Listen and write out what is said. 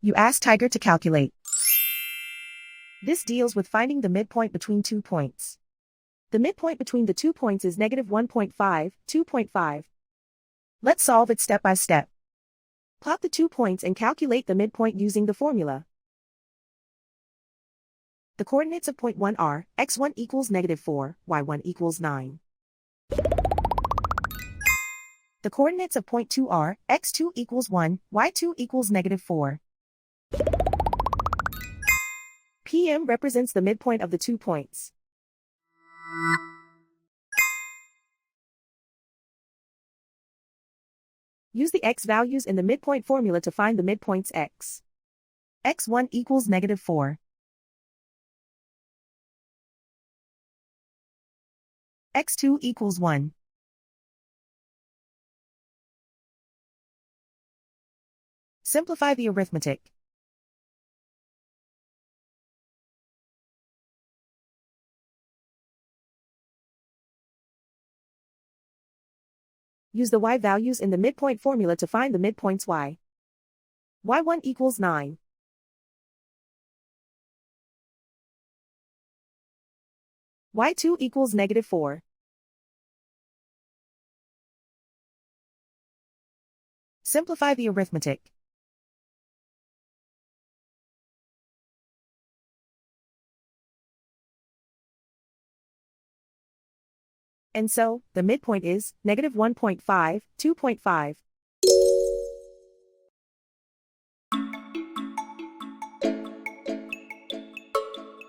You ask Tiger to calculate. This deals with finding the midpoint between 2 points. The midpoint between the 2 points is negative 1.5, 2.5. Let's solve it step by step. Plot the 2 points and calculate the midpoint using the formula. The coordinates of point 1 are, x1 equals negative 4, y1 equals 9. The coordinates of point 2 are, x2 equals 1, y2 equals negative 4. PM represents the midpoint of the 2 points. Use the x values in the midpoint formula to find the midpoints x. x1 equals negative 4. x2 equals 1. Simplify the arithmetic. Use the y values in the midpoint formula to find the midpoints y. y1 equals 9. y2 equals negative 4. Simplify the arithmetic. And so, the midpoint is negative 1.5, 2.5.